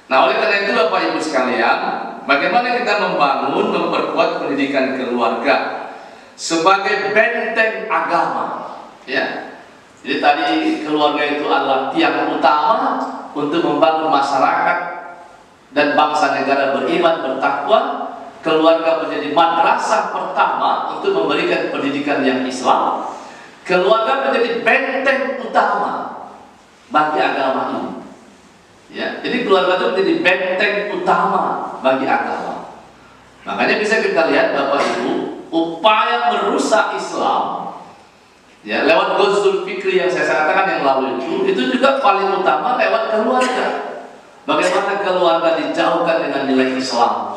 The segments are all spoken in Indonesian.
Nah, oleh karena itu Bapak Ibu sekalian, bagaimana kita membangun, memperkuat pendidikan keluarga sebagai benteng agama, ya. Jadi tadi keluarga itu adalah tiang utama untuk membangun masyarakat dan bangsa negara beriman bertakwa. Keluarga menjadi madrasah pertama untuk memberikan pendidikan yang Islam. Keluarga menjadi benteng utama bagi agama ini. Ya, jadi keluarga itu menjadi benteng utama bagi agama. Makanya bisa kita lihat Bapak Ibu, upaya merusak Islam ya lewat Ghazul Fikri yang saya katakan yang lalu itu juga paling utama lewat keluarga. Bagaimana keluarga dijauhkan dengan nilai Islam.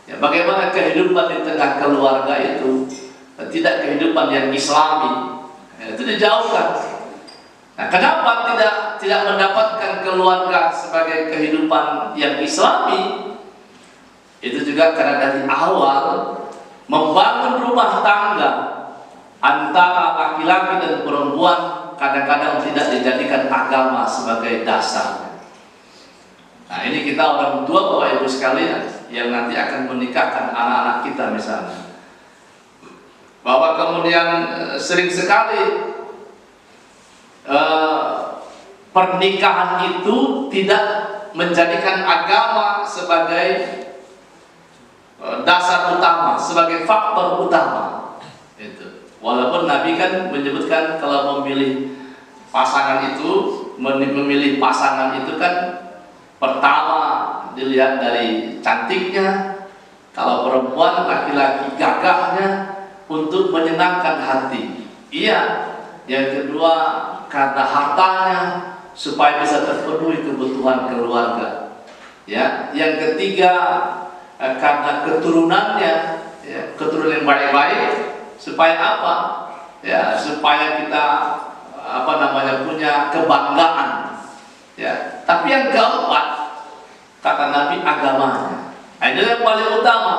Ya, bagaimana kehidupan di tengah keluarga itu tidak kehidupan yang Islami, ya, itu dijauhkan. Nah, kenapa tidak mendapatkan keluarga sebagai kehidupan yang Islami? Itu juga karena dari awal membangun rumah tangga antara laki-laki dan perempuan kadang-kadang tidak dijadikan agama sebagai dasar. Nah, ini kita orang tua Bapak Ibu sekalian yang nanti akan menikahkan anak-anak kita misalnya, bahwa kemudian sering sekali pernikahan itu tidak menjadikan agama sebagai dasar utama, sebagai faktor utama. Itu. Walaupun Nabi kan menyebutkan kalau memilih pasangan itu, memilih pasangan itu kan pertama dilihat dari cantiknya, kalau perempuan laki-laki gagahnya untuk menyenangkan hati. Iya. Yang kedua karena hartanya supaya bisa terpenuhi kebutuhan keluarga. Ya, yang ketiga karena keturunannya, ya, keturunan yang baik-baik supaya apa? Ya, supaya kita punya kebanggaan. Ya, tapi yang keempat kata Nabi agamanya. Ini yang paling utama.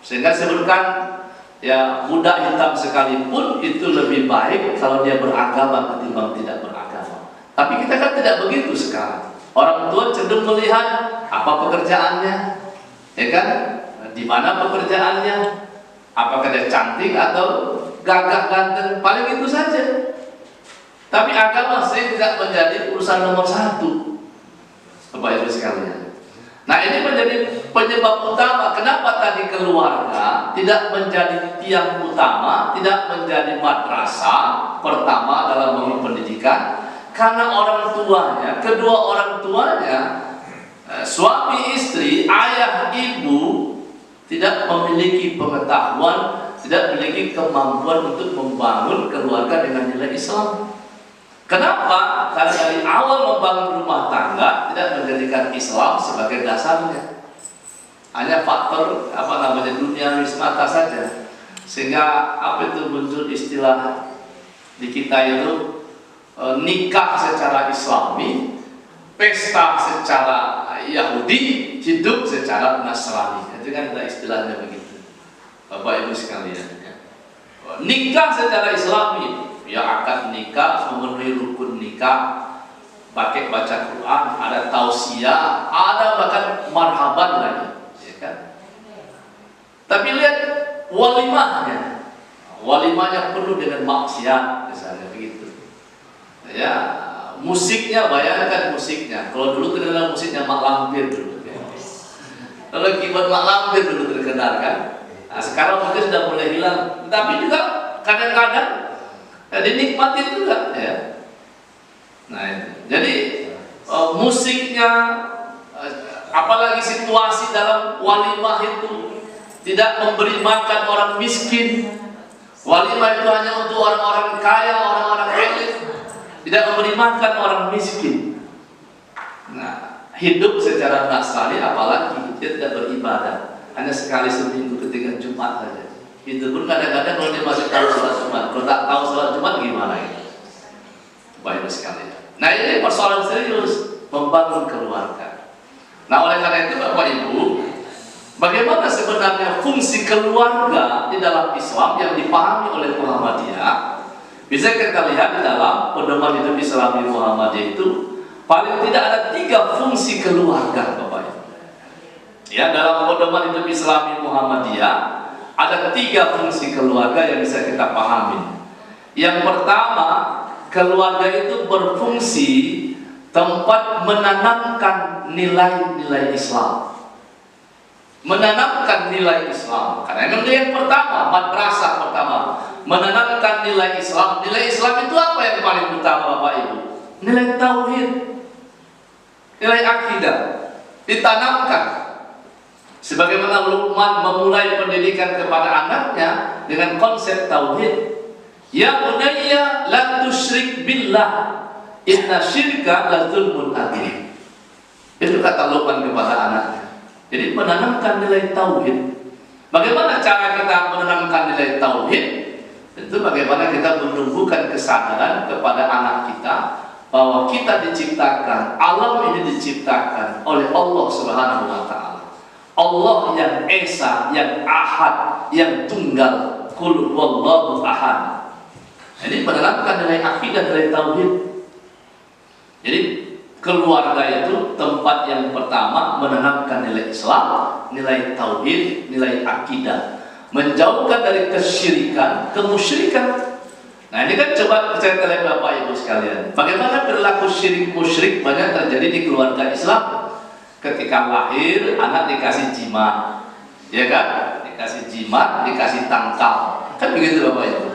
Sehingga sebutkan ya budak hitam sekalipun itu lebih baik kalau dia beragama ketimbang tidak beragama. Tapi kita kan tidak begitu sekarang. Orang tua cenderung melihat apa pekerjaannya, ya kan? Di mana pekerjaannya? Apakah dia cantik atau gagah ganteng? Paling itu saja. Tapi agama sih tidak menjadi urusan nomor satu, Bapak Ibu sekalian. Nah, ini menjadi penyebab utama kenapa tadi keluarga tidak menjadi tiang utama, tidak menjadi madrasah pertama dalam membangun pendidikan, karena orang tuanya, kedua orang tuanya, suami istri, ayah ibu tidak memiliki pengetahuan, tidak memiliki kemampuan untuk membangun keluarga dengan nilai Islam. Kenapa? Karena dari awal membangun rumah tangga tidak menjadikan Islam sebagai dasarnya. Hanya faktor duniawi semata saja. Sehingga muncul istilah di kita itu nikah secara Islami, pesta secara Yahudi, hidup secara Nasrani. Itu kan ada istilahnya begitu, Bapak Ibu sekalian. Nikah secara Islami, ya akad nikah, memenuhi rukun nikah, pakai baca Quran, ada tausiah, ada bahkan marhaban lagi, ya kan? Tapi lihat walimahnya penuh dengan maksiat, misalnya begitu. Ya, musiknya, bayangkan musiknya. Kalau dulu terkenal musiknya Mak Lampir dulu. Ya. Kalau keyboard Mak Lampir dulu terkenal kan. Nah, sekarang mungkin sudah mulai hilang. Tapi juga kadang-kadang dinikmati juga, ya. Nah, itu. Jadi musiknya, apalagi situasi dalam walimah itu tidak memberi makan orang miskin. Walimah itu hanya untuk orang-orang kaya, orang-orang elit. Tidak memberi makan orang miskin. Nah, hidup secara Nasrani apalagi dia tidak beribadah. Hanya sekali seminggu ketika Jumat saja. Itu pun kadang-kadang kalau dia masih tahu sholat Jumat, kalau tak tahu sholat Jumat gimana itu? Baik sekali. Nah, ini persoalan serius membangun keluarga. Nah, oleh karena itu Bapak Ibu, bagaimana sebenarnya fungsi keluarga di dalam Islam yang dipahami oleh Muhammadiyah? Bisa kita lihat di dalam pedoman hidup Islami Muhammadiyah itu paling tidak ada 3 fungsi keluarga, Bapak Ibu. Ya, dalam pedoman hidup Islami Muhammadiyah ada 3 fungsi keluarga yang bisa kita pahami. Yang pertama, keluarga itu berfungsi tempat menanamkan nilai-nilai Islam. Menanamkan nilai Islam. Karena memang yang pertama, madrasah pertama, menanamkan nilai Islam. Nilai Islam itu apa yang paling utama, Bapak Ibu? Nilai tauhid, nilai akidah ditanamkan. Sebagaimana Luqman memulai pendidikan kepada anaknya dengan konsep tauhid. Ya bunayya la tusyrik billah, inna syirka la dzulmun adzim. Itu kata Luqman kepada anaknya. Jadi menanamkan nilai tauhid. Bagaimana cara kita menanamkan nilai tauhid? Tentu bagaimana kita menumbuhkan kesadaran kepada anak kita bahwa kita diciptakan, alam ini diciptakan oleh Allah Subhanahu wa taala. Allah yang esa, yang ahad, yang tunggal, qul huwallahu ahad. Jadi menanamkan nilai akidah, nilai tauhid. Jadi keluarga itu tempat yang pertama menanamkan nilai Islam, nilai tauhid, nilai akidah, menjauhkan dari kesyirikan, kemusyrikan. Nah ini kan coba saya tanya Bapak Ibu sekalian, bagaimana perilaku syirik musyrik banyak terjadi di keluarga Islam. Ketika lahir anak dikasih jimat, ya kan? Dikasih jimat, dikasih tangkal, kan begitu Bapak Ibu.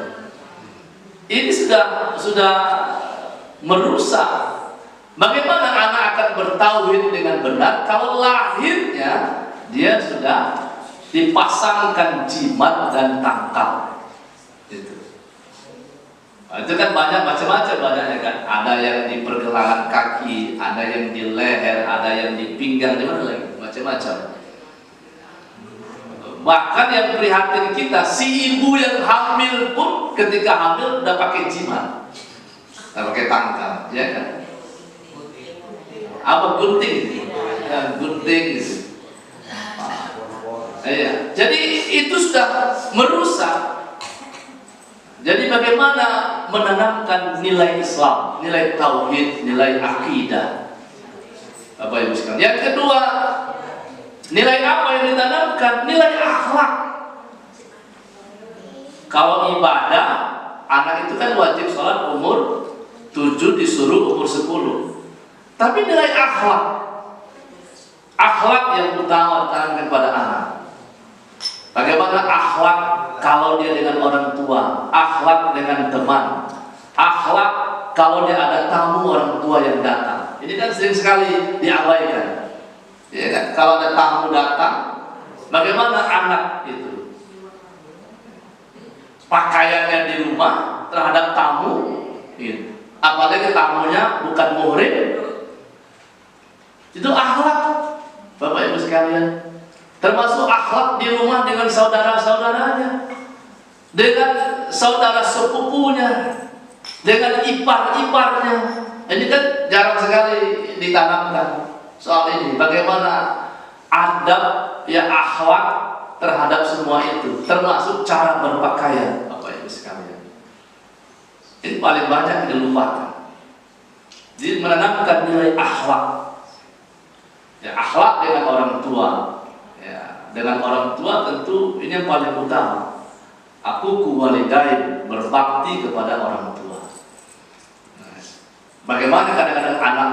Ini sudah merusak. Bagaimana anak akan bertauhid dengan benar kalau lahirnya dia sudah dipasangkan jimat dan tangkal? Itu. Nah, itu kan banyak macam-macam banyaknya kan. Ada yang di pergelangan kaki, ada yang di leher, ada yang di pinggang, di mana lagi? Macam-macam. Bahkan yang prihatin kita, si ibu yang hamil pun ketika hamil udah pakai jimat, udah pakai tangkal, ya kan? Apa gunting? Ya, gunting. Iya. Jadi itu sudah merusak. Jadi bagaimana menanamkan nilai Islam, nilai tauhid, nilai akidah, Bapak Ibu sekalian. Yang kedua, nilai apa yang ditanamkan? Nilai akhlak. Kalau ibadah, anak itu kan wajib sholat umur 7, disuruh umur 10. Tapi nilai akhlak, akhlak yang utama ditanamkan kepada anak. Bagaimana akhlak kalau dia dengan orang tua, akhlak dengan teman, akhlak kalau dia ada tamu orang tua yang datang. Ini kan sering sekali diabaikan. Ya kan? Kalau ada tamu datang, bagaimana anak itu? Pakaiannya di rumah terhadap tamu, gitu. Apalagi tamunya bukan muhrim. Itu akhlak, Bapak Ibu sekalian. Termasuk akhlak di rumah dengan saudara-saudaranya, dengan saudara sepupunya, dengan ipar-iparnya. Ini kan jarang sekali ditanamkan soal ini. Bagaimana adab, ya akhlak terhadap semua itu, termasuk cara berpakaian, Bapak Ibu sekalian. Ini paling banyak dilupakan. Jadi menanamkan nilai akhlak. Ya, akhlak dengan orang tua, ya, dengan orang tua tentu ini yang paling utama. Aku kuwalidain, berbakti kepada orang tua. Nah, bagaimana kadang-kadang anak